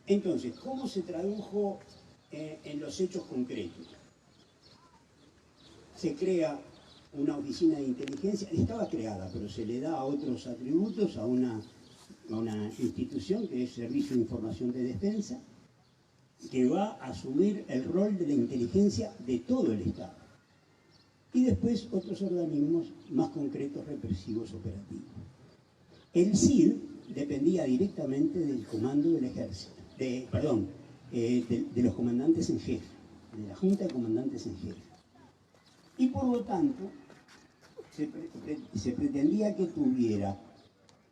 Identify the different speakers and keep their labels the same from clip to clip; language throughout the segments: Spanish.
Speaker 1: Entonces, ¿cómo se tradujo en los hechos concretos? Se crea una oficina de inteligencia, estaba creada, pero se le da otros atributos a una institución que es Servicio de Información de Defensa, que va a asumir el rol de la inteligencia de todo el Estado. Y después otros organismos más concretos, represivos, operativos. El CID dependía directamente del comando del ejército, de los comandantes en jefe, de la Junta de Comandantes en Jefe. Y por lo tanto, se pretendía que tuviera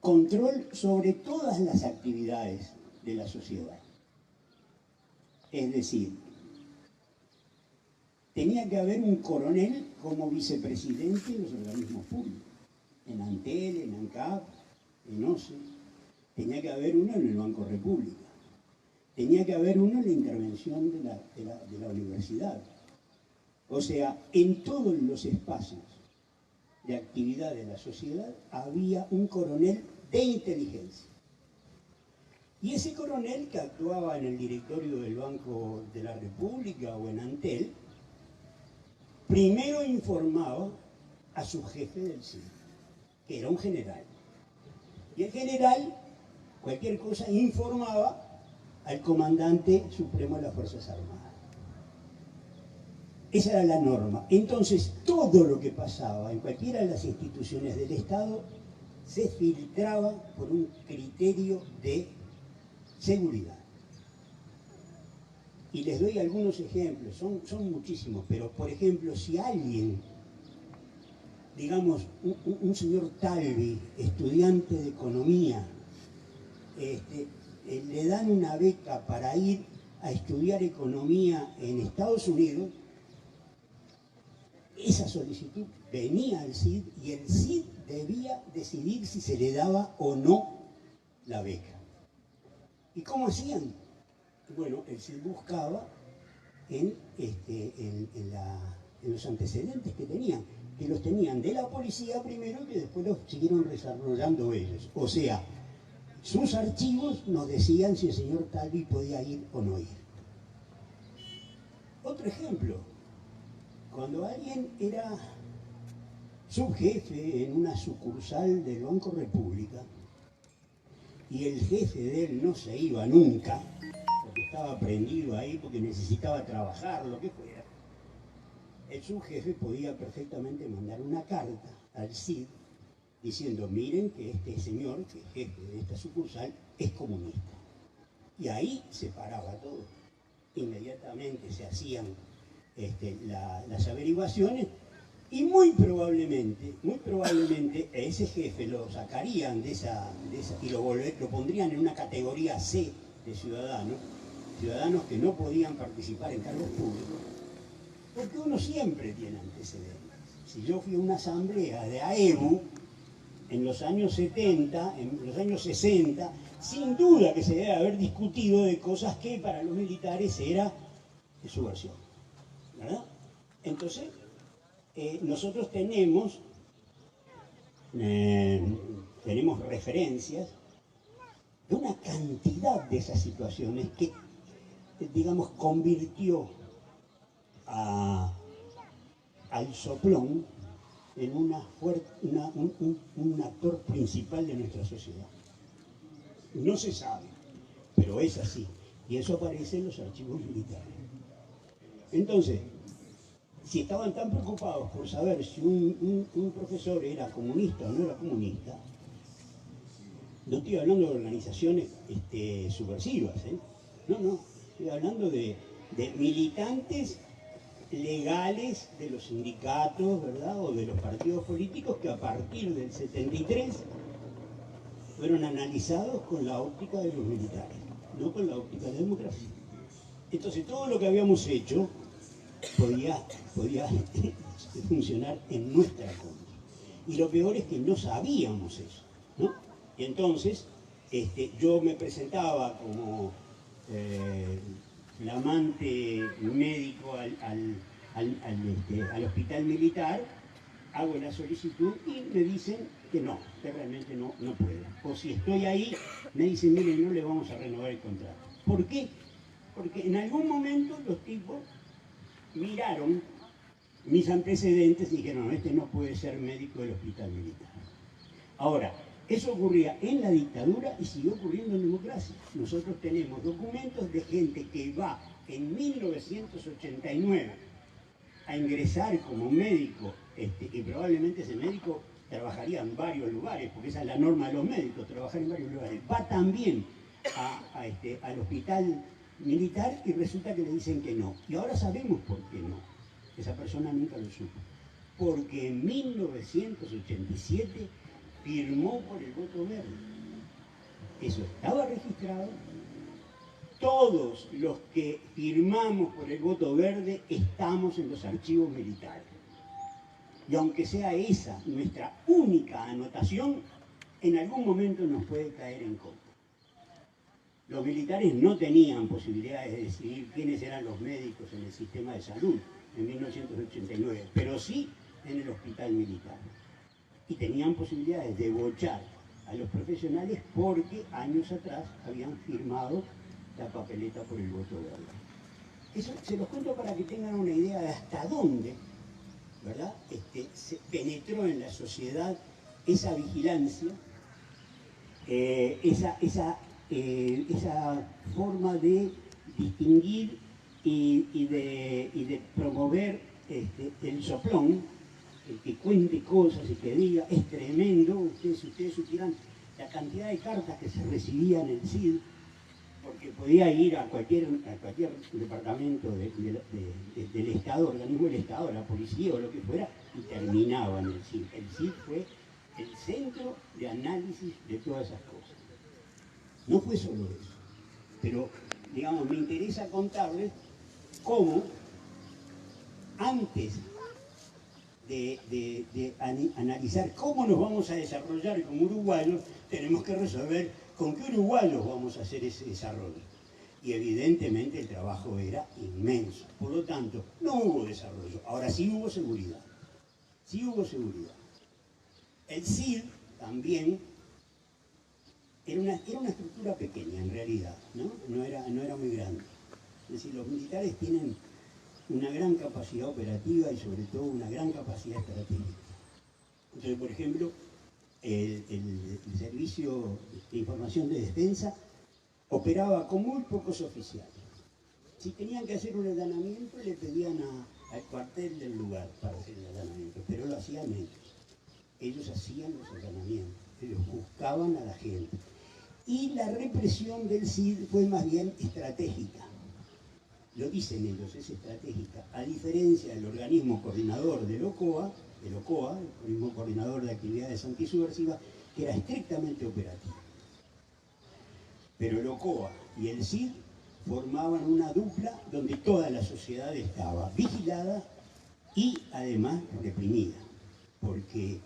Speaker 1: control sobre todas las actividades de la sociedad. Es decir, tenía que haber un coronel como vicepresidente de los organismos públicos, en Antel, en ANCAP, en OCE. Tenía que haber uno en el Banco República. Tenía que haber uno en la intervención de la universidad. O sea, en todos los espacios de actividad de la sociedad había un coronel de inteligencia. Y ese coronel, que actuaba en el directorio del Banco de la República o en Antel, primero informaba a su jefe del CID, que era un general. Y el general, cualquier cosa, informaba al comandante supremo de las Fuerzas Armadas. Esa era la norma. Entonces, todo lo que pasaba en cualquiera de las instituciones del Estado se filtraba por un criterio de seguridad. Y les doy algunos ejemplos, son muchísimos, pero por ejemplo, si alguien, digamos, un señor Talvi, estudiante de economía, le dan una beca para ir a estudiar economía en Estados Unidos, esa solicitud venía al CID y el CID debía decidir si se le daba o no la beca. ¿Y cómo hacían? Bueno, el CID buscaba en los antecedentes que tenían, que los tenían de la policía primero, que después los siguieron desarrollando ellos. O sea, sus archivos nos decían si el señor Talvi podía ir o no ir. Otro ejemplo, cuando alguien era subjefe en una sucursal del Banco República y el jefe de él no se iba nunca, porque estaba prendido ahí, porque necesitaba trabajar, lo que fuera, el subjefe podía perfectamente mandar una carta al CID diciendo, miren que este señor, que es jefe de esta sucursal, es comunista. Y ahí se paraba todo. Inmediatamente se hacían las averiguaciones y muy probablemente a ese jefe lo sacarían de esa y lo pondrían en una categoría C de ciudadanos que no podían participar en cargos públicos, porque uno siempre tiene antecedentes. Si yo fui a una asamblea de AEBU en los años 70, en los años 60, sin duda que se debe haber discutido de cosas que para los militares era subversión, ¿verdad? Entonces, nosotros tenemos referencias de una cantidad de esas situaciones que, digamos, convirtió al soplón en un actor principal de nuestra sociedad. No se sabe, pero es así. Y eso aparece en los archivos militares. Entonces, si estaban tan preocupados por saber si un profesor era comunista o no era comunista, no estoy hablando de organizaciones subversivas, no, estoy hablando de militantes legales de los sindicatos, ¿verdad?, o de los partidos políticos que a partir del 73 fueron analizados con la óptica de los militares, no con la óptica de la democracia. Entonces todo lo que habíamos hecho podía funcionar en nuestra contra. Y lo peor es que no sabíamos eso, ¿no? Y entonces yo me presentaba como flamante médico al hospital militar hago la solicitud y me dicen que no, que realmente no puedo. O si estoy ahí, me dicen, miren, no le vamos a renovar el contrato. ¿Por qué? Porque en algún momento los tipos miraron mis antecedentes y dijeron, no, este no puede ser médico del hospital militar. Ahora, eso ocurría en la dictadura y siguió ocurriendo en democracia. Nosotros tenemos documentos de gente que va en 1989 a ingresar como médico, y probablemente ese médico trabajaría en varios lugares, porque esa es la norma de los médicos, trabajar en varios lugares. Va también al hospital militar y resulta que le dicen que no. Y ahora sabemos por qué no. Esa persona nunca lo supo. Porque en 1987 firmó por el voto verde. Eso estaba registrado. Todos los que firmamos por el voto verde estamos en los archivos militares. Y aunque sea esa nuestra única anotación, en algún momento nos puede caer en contra. Los militares no tenían posibilidades de decidir quiénes eran los médicos en el sistema de salud en 1989, pero sí en el hospital militar. Y tenían posibilidades de bochar a los profesionales porque años atrás habían firmado la papeleta por el voto verde. Eso se los cuento para que tengan una idea de hasta dónde, ¿verdad? Se penetró en la sociedad esa vigilancia, esa forma de distinguir y de promover el soplón, el que cuente cosas y que diga, es tremendo. Si ustedes supieran la cantidad de cartas que se recibían en el CID, porque podía ir a cualquier departamento del Estado, organismo del Estado, la policía o lo que fuera, y terminaba en el CID. El CID fue el centro de análisis de todas esas cosas. No fue solo eso, pero, digamos, me interesa contarles cómo, antes de analizar cómo nos vamos a desarrollar como uruguayos, tenemos que resolver con qué uruguayos vamos a hacer ese desarrollo. Y evidentemente el trabajo era inmenso. Por lo tanto, no hubo desarrollo. Ahora sí hubo seguridad. Sí hubo seguridad. El CID también era una estructura pequeña en realidad, ¿no? No era muy grande. Es decir, los militares tienen una gran capacidad operativa y sobre todo una gran capacidad estratégica. Entonces, por ejemplo, el Servicio de Información de Defensa operaba con muy pocos oficiales. Si tenían que hacer un allanamiento, le pedían al cuartel del lugar para hacer el allanamiento, pero lo hacían ellos. Ellos hacían los allanamientos, ellos buscaban a la gente. Y la represión del CID fue más bien estratégica. Lo dicen ellos, es estratégica, a diferencia del organismo coordinador del OCOA, el organismo coordinador de actividades antisubversivas, que era estrictamente operativo. Pero el OCOA y el CID formaban una dupla donde toda la sociedad estaba vigilada y además reprimida, porque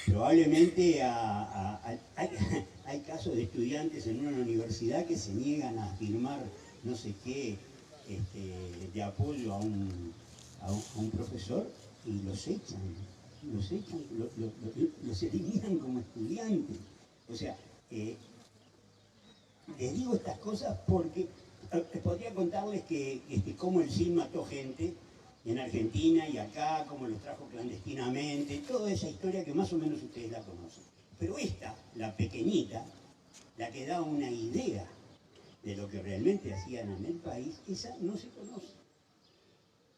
Speaker 1: probablemente hay casos de estudiantes en una universidad que se niegan a firmar no sé qué de apoyo a un profesor y los echan, los eliminan como estudiantes. O sea, les digo estas cosas porque podría contarles que cómo el CID mató gente en Argentina y acá, cómo los trajo clandestinamente, toda esa historia que más o menos ustedes la conocen. Pero esta, la pequeñita, la que da una idea de lo que realmente hacían en el país, esa no se conoce.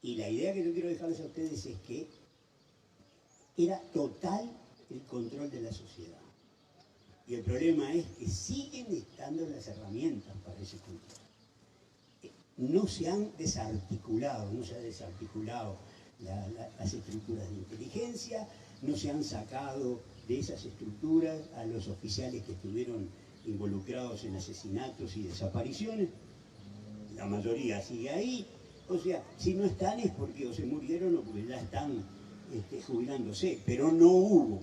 Speaker 1: Y la idea que yo quiero dejarles a ustedes es que era total el control de la sociedad. Y el problema es que siguen estando las herramientas para ese control. No se han desarticulado, las estructuras de inteligencia, no se han sacado de esas estructuras a los oficiales que estuvieron involucrados en asesinatos y desapariciones. La mayoría sigue ahí. O sea, si no están es porque o se murieron o porque ya están jubilándose. Pero no hubo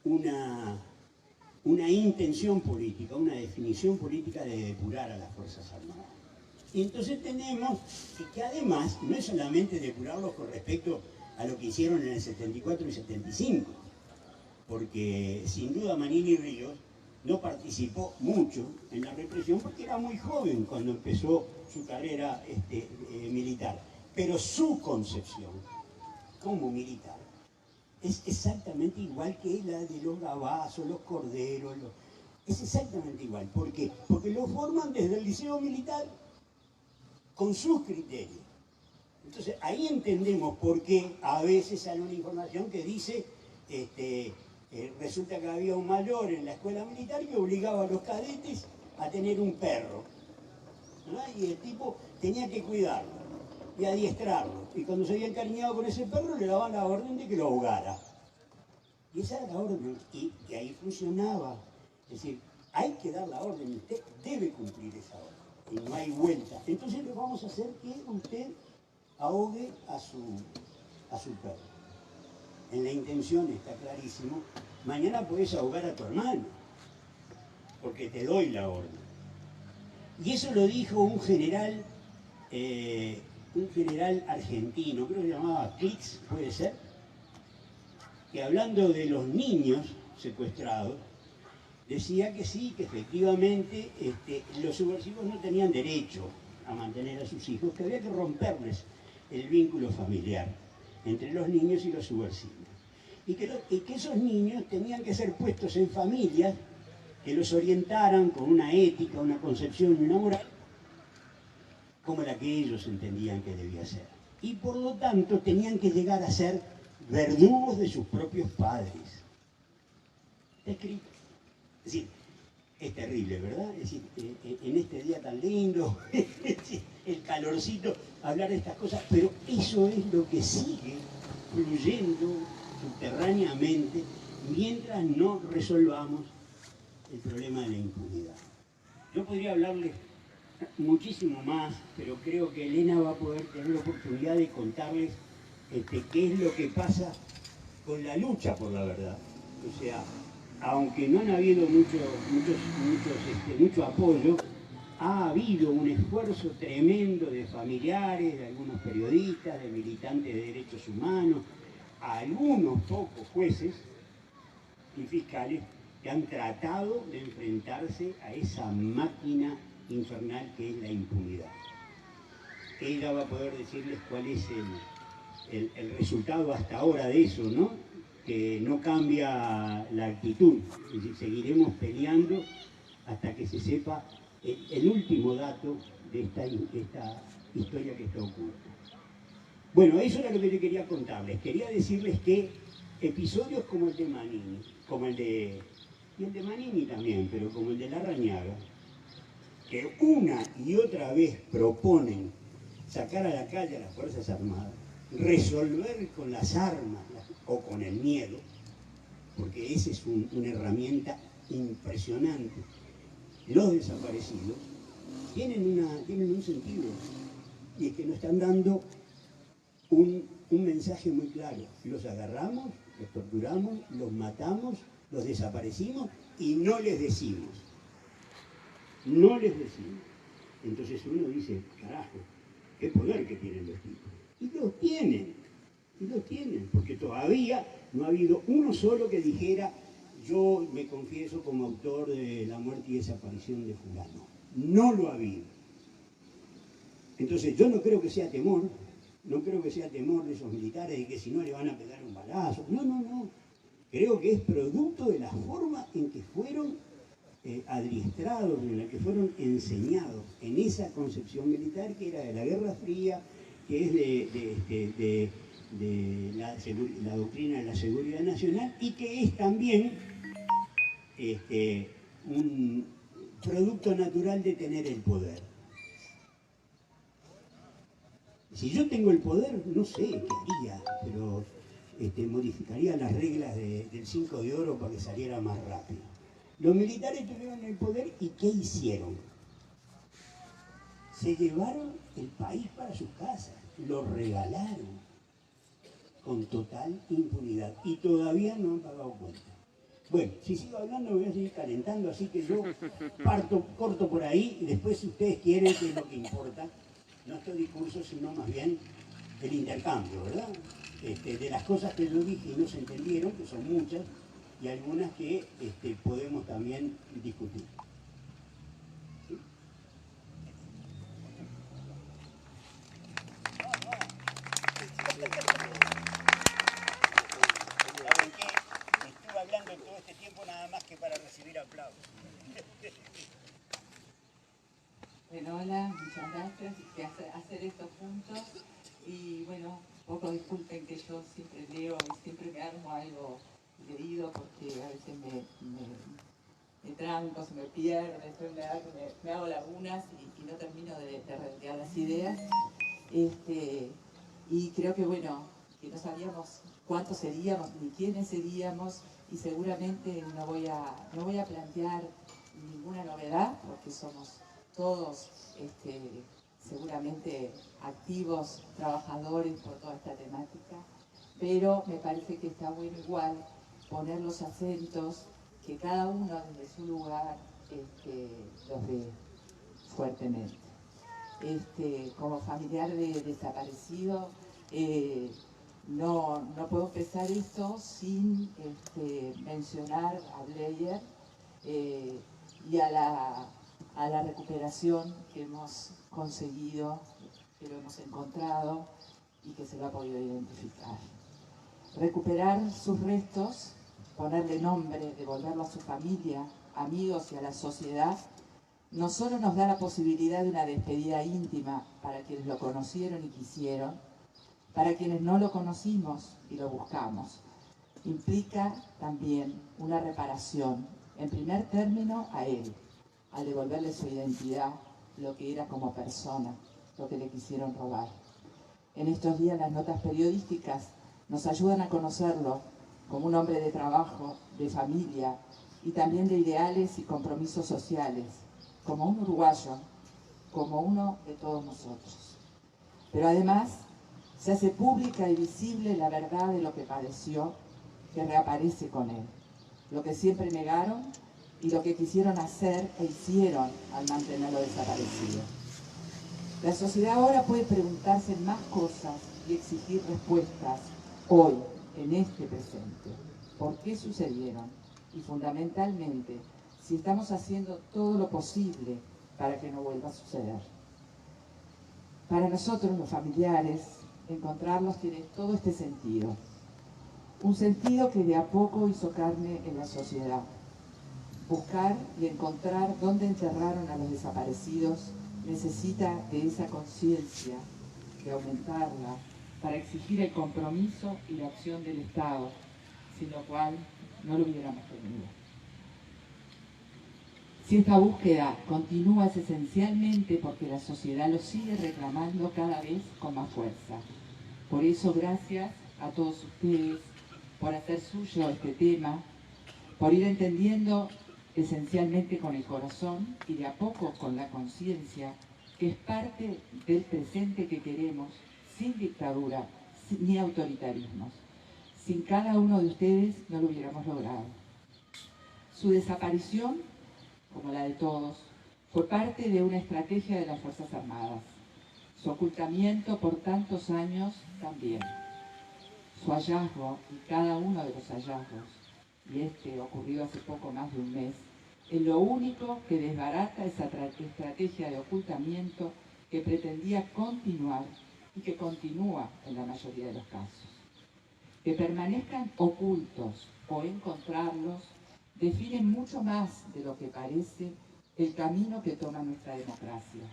Speaker 1: una intención política, una definición política de depurar a las Fuerzas Armadas. Y entonces tenemos que además, no es solamente depurarlos con respecto a lo que hicieron en el 74 y 75, porque sin duda Manini Ríos no participó mucho en la represión porque era muy joven cuando empezó su carrera militar, pero su concepción como militar es exactamente igual que la de los Gavazos, los Corderos, es exactamente igual. ¿Por qué? Porque lo forman desde el liceo militar con sus criterios. Entonces ahí entendemos por qué a veces sale una información que dice resulta que había un mayor en la escuela militar que obligaba a los cadetes a tener un perro, ¿verdad? Y el tipo tenía que cuidarlo y adiestrarlo, y cuando se había encariñado con ese perro le daban la orden de que lo ahogara, y esa era la orden, y ahí funcionaba. Es decir, hay que dar la orden, usted debe cumplir esa orden, y no hay vuelta. Entonces le vamos a hacer que usted ahogue a su perro. En la intención está clarísimo, mañana puedes ahogar a tu hermano, porque te doy la orden. Y eso lo dijo un general argentino, creo que se llamaba Klix, puede ser, que hablando de los niños secuestrados, decía que sí, que efectivamente los subversivos no tenían derecho a mantener a sus hijos, que había que romperles el vínculo familiar entre los niños y los subversivos. Y que esos niños tenían que ser puestos en familias que los orientaran con una ética, una concepción y una moral como la que ellos entendían que debía ser. Y por lo tanto tenían que llegar a ser verdugos de sus propios padres. Está escrito. Es decir, es terrible, ¿verdad? Es decir, en este día tan lindo, el calorcito, hablar de estas cosas, pero eso es lo que sigue fluyendo subterráneamente mientras no resolvamos el problema de la impunidad. Yo podría hablarles muchísimo más, pero creo que Elena va a poder tener la oportunidad de contarles qué es lo que pasa con la lucha por la verdad. O sea, aunque no han habido mucho apoyo, ha habido un esfuerzo tremendo de familiares, de algunos periodistas, de militantes de derechos humanos, algunos pocos jueces y fiscales que han tratado de enfrentarse a esa máquina infernal que es la impunidad. Ella va a poder decirles cuál es el resultado hasta ahora de eso, ¿no? Que no cambia la actitud, es decir, seguiremos peleando hasta que se sepa el último dato de esta historia que está oculta. Bueno, eso era lo que yo quería contarles. Quería decirles que episodios como el de Manini, y el de Manini también, pero como el de Larrañaga, que una y otra vez proponen sacar a la calle a las Fuerzas Armadas, resolver con las armas o con el miedo, porque esa es una herramienta impresionante. Los desaparecidos tienen un sentido, y es que nos están dando un mensaje muy claro. Los agarramos, los torturamos, los matamos, los desaparecimos y no les decimos. No les decimos. Entonces uno dice, carajo, qué poder que tienen los tipos. Y los tienen, porque todavía no ha habido uno solo que dijera, yo me confieso como autor de la muerte y desaparición de fulano. No lo ha habido. Entonces yo no creo que sea temor, de esos militares de que si no le van a pegar un balazo. No. Creo que es producto de la forma en que fueron adiestrados, en la que fueron enseñados en esa concepción militar que era de la Guerra Fría, que es de la doctrina de la seguridad nacional, y que es también un producto natural de tener el poder. Si yo tengo el poder, no sé qué haría, pero modificaría las reglas del 5 de oro para que saliera más rápido. Los militares tuvieron el poder y ¿qué hicieron? Se llevaron el país para sus casas, lo regalaron con total impunidad y todavía no han pagado cuenta. Bueno, si sigo hablando me voy a seguir calentando, así que yo corto por ahí y después si ustedes quieren, que es lo que importa, no este discurso, sino más bien el intercambio, ¿verdad? de las cosas que yo dije y no se entendieron, que son muchas, y algunas que podemos también discutir. ¿Sí? ¿Saben qué? Estuve hablando todo este tiempo nada más que para recibir aplausos.
Speaker 2: Bueno, hola, muchas gracias. Que hacer esto juntos. Y bueno, poco disculpen que yo siempre leo y siempre me armo algo leído porque a veces me tranco, se me pierde, después me hago lagunas y no termino de redondear las ideas. Y creo que bueno, que no sabíamos cuántos seríamos ni quiénes seríamos y seguramente no voy a plantear ninguna novedad porque somos todos seguramente activos, trabajadores por toda esta temática, pero me parece que está bueno igual poner los acentos que cada uno desde su lugar los ve fuertemente. Como familiar de desaparecido, no puedo empezar esto sin mencionar a Bleyer y a la recuperación que hemos conseguido, que lo hemos encontrado y que se lo ha podido identificar. Recuperar sus restos, ponerle nombre, devolverlo a su familia, amigos y a la sociedad, no solo nos da la posibilidad de una despedida íntima para quienes lo conocieron y quisieron, para quienes no lo conocimos y lo buscamos, implica también una reparación, en primer término a él, al devolverle su identidad, lo que era como persona, lo que le quisieron robar. En estos días las notas periodísticas nos ayudan a conocerlo como un hombre de trabajo, de familia y también de ideales y compromisos sociales, como un uruguayo, como uno de todos nosotros. Pero además se hace pública y visible la verdad de lo que padeció, que reaparece con él, lo que siempre negaron y lo que quisieron hacer e hicieron al mantenerlo desaparecido. La sociedad ahora puede preguntarse más cosas y exigir respuestas hoy, en este presente. ¿Por qué sucedieron? Y fundamentalmente, si estamos haciendo todo lo posible para que no vuelva a suceder. Para nosotros, los familiares, encontrarlos tiene todo este sentido. Un sentido que de a poco hizo carne en la sociedad. Buscar y encontrar dónde enterraron a los desaparecidos necesita de esa conciencia, de aumentarla, para exigir el compromiso y la acción del Estado, sin lo cual no lo hubiéramos tenido. Si esta búsqueda continúa es esencialmente porque la sociedad lo sigue reclamando cada vez con más fuerza. Por eso, gracias a todos ustedes por hacer suyo este tema, por ir entendiendo esencialmente con el corazón y de a poco con la conciencia que es parte del presente que queremos, sin dictadura ni autoritarismos. Sin cada uno de ustedes no lo hubiéramos logrado. Su desaparición, como la de todos, fue parte de una estrategia de las Fuerzas Armadas. Su ocultamiento por tantos años también. Su hallazgo y cada uno de los hallazgos, y ocurrido hace poco más de un mes, es lo único que desbarata esa estrategia de ocultamiento que pretendía continuar y que continúa en la mayoría de los casos. Que permanezcan ocultos o encontrarlos define mucho más de lo que parece el camino que toma nuestra democracia,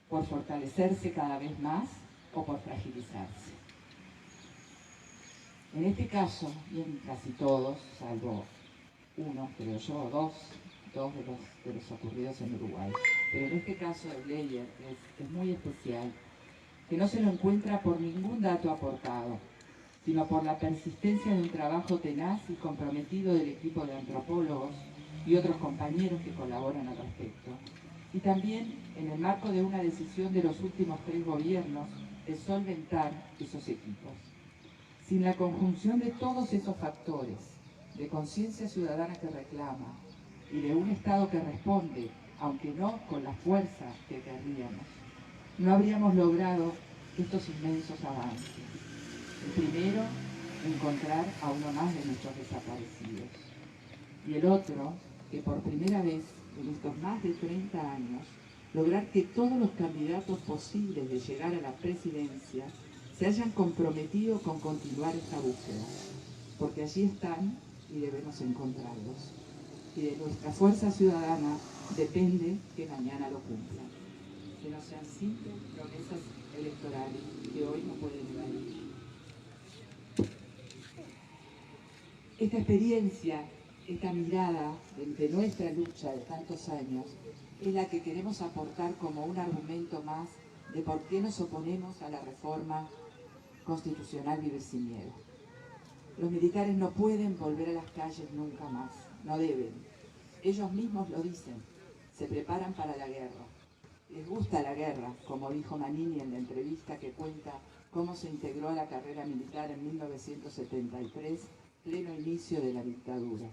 Speaker 2: por fortalecerse cada vez más o por fragilizarse. En este caso, y en casi todos, salvo uno, creo yo, dos de los ocurridos en Uruguay, pero en este caso de Bleyer es muy especial, que no se lo encuentra por ningún dato aportado, sino por la persistencia de un trabajo tenaz y comprometido del equipo de antropólogos y otros compañeros que colaboran al respecto. Y también en el marco de una decisión de los últimos 3 gobiernos de solventar esos equipos. Sin la conjunción de todos esos factores, de conciencia ciudadana que reclama y de un Estado que responde, aunque no con la fuerza que querríamos, no habríamos logrado estos inmensos avances. El primero, encontrar a uno más de nuestros desaparecidos. Y el otro, que por primera vez en estos más de 30 años, lograr que todos los candidatos posibles de llegar a la presidencia se hayan comprometido con continuar esta búsqueda, porque allí están y debemos encontrarlos. Y de nuestra fuerza ciudadana depende que mañana lo cumplan, que no sean simples promesas electorales que hoy no pueden evadir. Esta experiencia, esta mirada de nuestra lucha de tantos años, es la que queremos aportar como un argumento más de por qué nos oponemos a la reforma constitucional Vivir Sin Miedo. Los militares no pueden volver a las calles nunca más, no deben. Ellos mismos lo dicen, se preparan para la guerra. Les gusta la guerra, como dijo Manini en la entrevista que cuenta cómo se integró a la carrera militar en 1973, pleno inicio de la dictadura.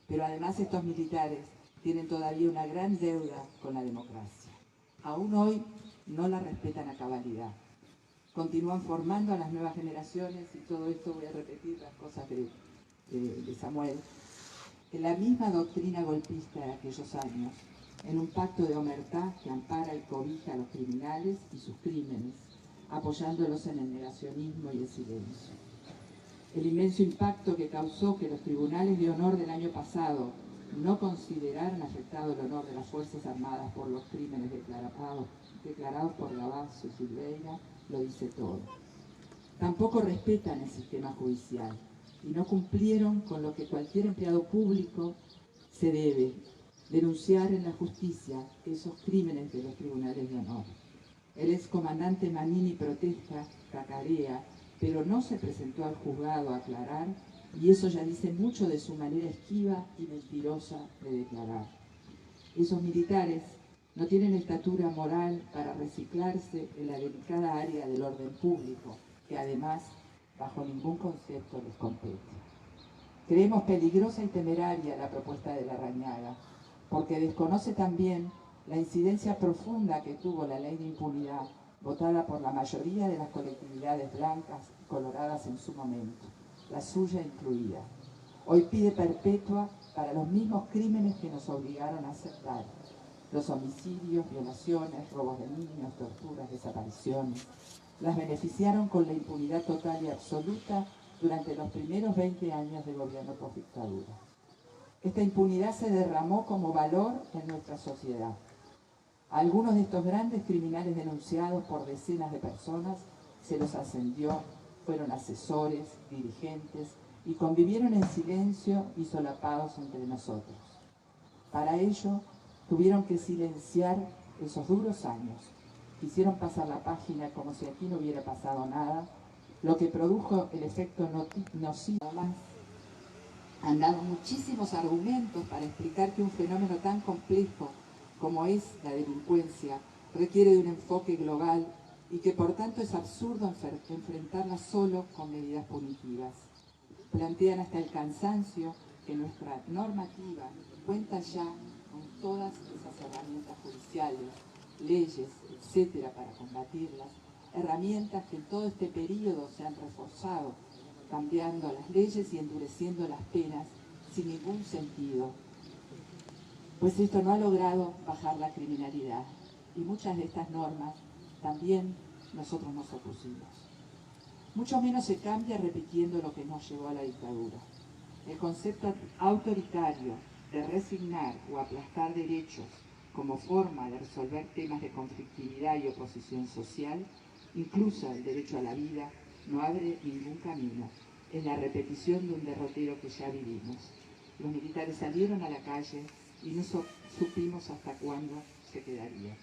Speaker 2: Pero además estos militares tienen todavía una gran deuda con la democracia. Aún hoy no la respetan a cabalidad. Continúan formando a las nuevas generaciones, y todo esto voy a repetir las cosas de Samuel, en la misma doctrina golpista de aquellos años, en un pacto de omertá que ampara y cobija a los criminales y sus crímenes, apoyándolos en el negacionismo y el silencio. El inmenso impacto que causó que los tribunales de honor del año pasado no consideraran afectado el honor de las Fuerzas Armadas por los crímenes declarados por Gavazo y Silveira, lo dice todo. Tampoco respetan el sistema judicial y no cumplieron con lo que cualquier empleado público se debe, denunciar en la justicia esos crímenes de los tribunales de honor. El excomandante Manini protesta, cacarea, pero no se presentó al juzgado a aclarar, y eso ya dice mucho de su manera esquiva y mentirosa de declarar. Esos militares no tienen estatura moral para reciclarse en la delicada área del orden público, que además, bajo ningún concepto les compete. Creemos peligrosa y temeraria la propuesta de Larrañaga, porque desconoce también la incidencia profunda que tuvo la ley de impunidad, votada por la mayoría de las colectividades blancas y coloradas en su momento, la suya incluida. Hoy pide perpetua para los mismos crímenes que nos obligaron a aceptar: los homicidios, violaciones, robos de niños, torturas, desapariciones. Las beneficiaron con la impunidad total y absoluta durante los primeros 20 años de gobierno postdictadura. Esta impunidad se derramó como valor en nuestra sociedad. A algunos de estos grandes criminales denunciados por decenas de personas se los ascendió, fueron asesores, dirigentes y convivieron en silencio y solapados entre nosotros. Para ello tuvieron que silenciar esos duros años. Quisieron pasar la página como si aquí no hubiera pasado nada, lo que produjo el efecto nocivo. Han dado muchísimos argumentos para explicar que un fenómeno tan complejo como es la delincuencia requiere de un enfoque global y que por tanto es absurdo enfrentarla solo con medidas punitivas. Plantean hasta el cansancio que nuestra normativa cuenta ya con todas esas herramientas judiciales, leyes, etcétera, para combatirlas, herramientas que en todo este periodo se han reforzado, cambiando las leyes y endureciendo las penas sin ningún sentido. Pues esto no ha logrado bajar la criminalidad, y muchas de estas normas también nosotros nos opusimos. Mucho menos se cambia repitiendo lo que nos llevó a la dictadura. El concepto autoritario de resignar o aplastar derechos como forma de resolver temas de conflictividad y oposición social, incluso el derecho a la vida, no abre ningún camino. Es la repetición de un derrotero que ya vivimos. Los militares salieron a la calle y no supimos hasta cuándo se quedaría.